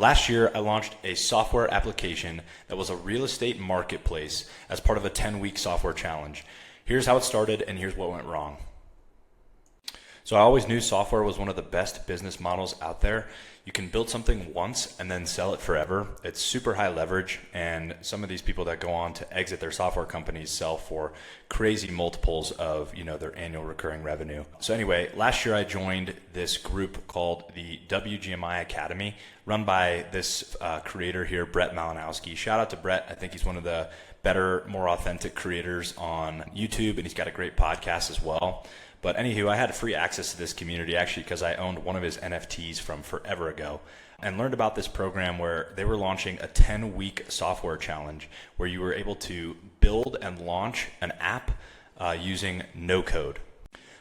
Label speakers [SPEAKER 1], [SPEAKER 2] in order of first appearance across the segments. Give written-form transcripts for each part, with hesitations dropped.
[SPEAKER 1] Last year, I launched a software application that was a real estate marketplace as part of a 10-week software challenge. Here's how it started and here's what went wrong. So I always knew software was one of the best business models out there. You can build something once and then sell it forever. It's super high leverage, and some of these people that go on to exit their software companies sell for crazy multiples of their annual recurring revenue. So anyway, last year I joined this group called the WGMI Academy, run by this creator here, Brett Malinowski. Shout out to Brett. I think he's one of the better, more authentic creators on YouTube, and he's got a great podcast as well. But anywho, I had free access to this community actually because I owned one of his NFTs from forever ago, and learned about this program where they were launching a 10-week software challenge where you were able to build and launch an app using no code.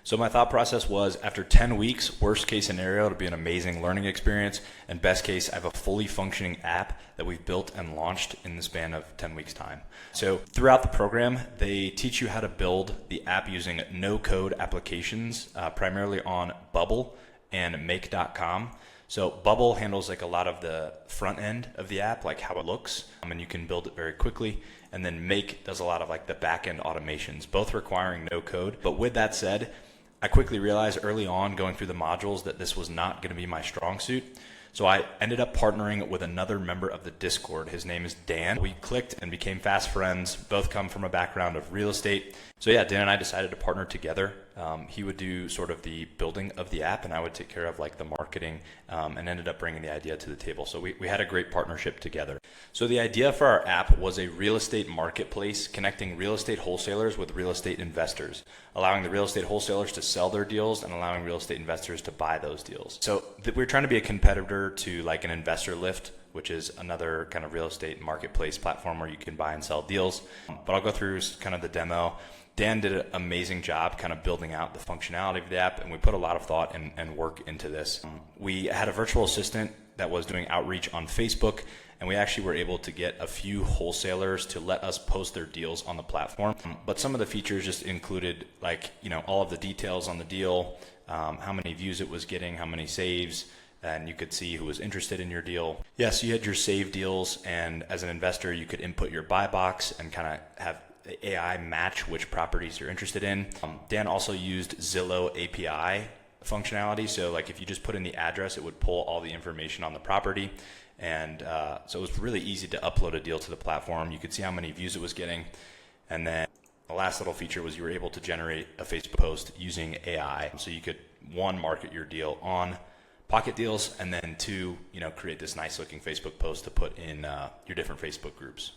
[SPEAKER 1] So my thought process was, after 10 weeks, worst case scenario, it'll be an amazing learning experience, and best case, I have a fully functioning app that we've built and launched in the span of 10 weeks time. So throughout the program, they teach you how to build the app using no-code applications, primarily on Bubble and Make.com. So Bubble handles like a lot of the front end of the app, like how it looks, and you can build it very quickly. And then Make does a lot of like the back-end automations, both requiring no code. But with that said, I quickly realized early on going through the modules that this was not going to be my strong suit. So I ended up partnering with another member of the Discord. His name is Dan. We clicked and became fast friends. Both come from a background of real estate. So yeah, Dan and I decided to partner together. He would do sort of the building of the app, and I would take care of like the marketing, and ended up bringing the idea to the table. So we had a great partnership together. So the idea for our app was a real estate marketplace connecting real estate wholesalers with real estate investors, allowing the real estate wholesalers to sell their deals and allowing real estate investors to buy those deals. So we're trying to be a competitor to like an Investor Lift, which is another kind of real estate marketplace platform where you can buy and sell deals. But I'll go through kind of the demo. Dan did an amazing job kind of building out the functionality of the app, and we put a lot of thought and work into this. We had a virtual assistant that was doing outreach on Facebook, and we actually were able to get a few wholesalers to let us post their deals on the platform. But some of the features just included like, all of the details on the deal, how many views it was getting, how many saves, and you could see who was interested in your deal. Yes, you had your save deals, and as an investor, you could input your buy box and kind of have the AI match which properties you're interested in. Dan also used Zillow API functionality. So like if you just put in the address, it would pull all the information on the property. And so it was really easy to upload a deal to the platform. You could see how many views it was getting. And then the last little feature was you were able to generate a Facebook post using AI. So you could, one, market your deal on Pocketdeals, and then two, create this nice looking Facebook post to put in your different Facebook groups.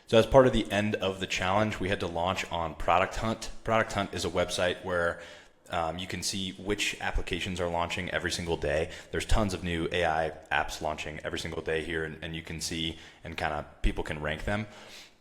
[SPEAKER 1] So as part of the end of the challenge, we had to launch on Product Hunt. Product Hunt is a website where you can see which applications are launching every single day. There's tons of new AI apps launching every single day here, and you can see and kind of people can rank them.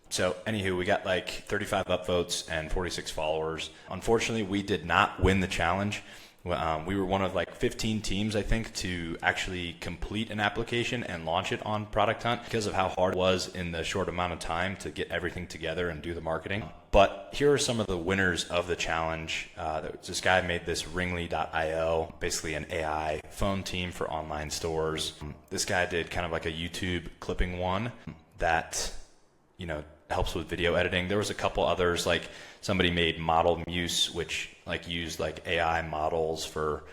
[SPEAKER 1] So anywho, we got like 35 upvotes and 46 followers. Unfortunately, we did not win the challenge. We were one of like 15 teams, I think, to actually complete an application and launch it on Product Hunt because of how hard it was in the short amount of time to get everything together and do the marketing. But here are some of the winners of the challenge. This guy made this Ringly.io, basically an AI phone team for online stores. This guy did kind of like a YouTube clipping one that, helps with video editing. There was a couple others, like somebody made Model Muse, which like used like AI models for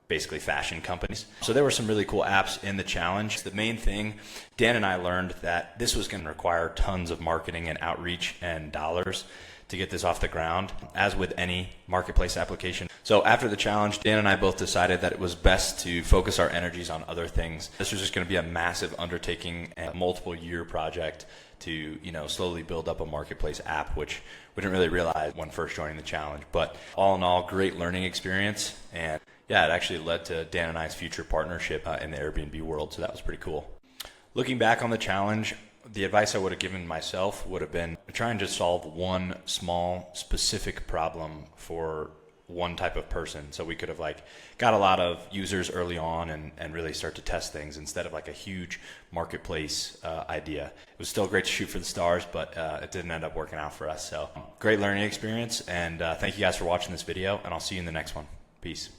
[SPEAKER 1] basically fashion companies. So there were some really cool apps in the challenge. The main thing, Dan and I learned that this was going to require tons of marketing and outreach and dollars to get this off the ground, as with any marketplace application. So after the challenge, Dan and I both decided that it was best to focus our energies on other things. This was just going to be a massive undertaking and multiple year project to slowly build up a marketplace app, which we didn't really realize when first joining the challenge. But all in all, great learning experience, and yeah, it actually led to Dan and I's future partnership in the Airbnb world, so that was pretty cool. Looking back on the challenge, the advice I would have given myself would have been trying to solve one small specific problem for one type of person. So we could have like got a lot of users early on and really start to test things instead of like a huge marketplace idea. It was still great to shoot for the stars, but it didn't end up working out for us. So great learning experience, and thank you guys for watching this video, and I'll see you in the next one. Peace.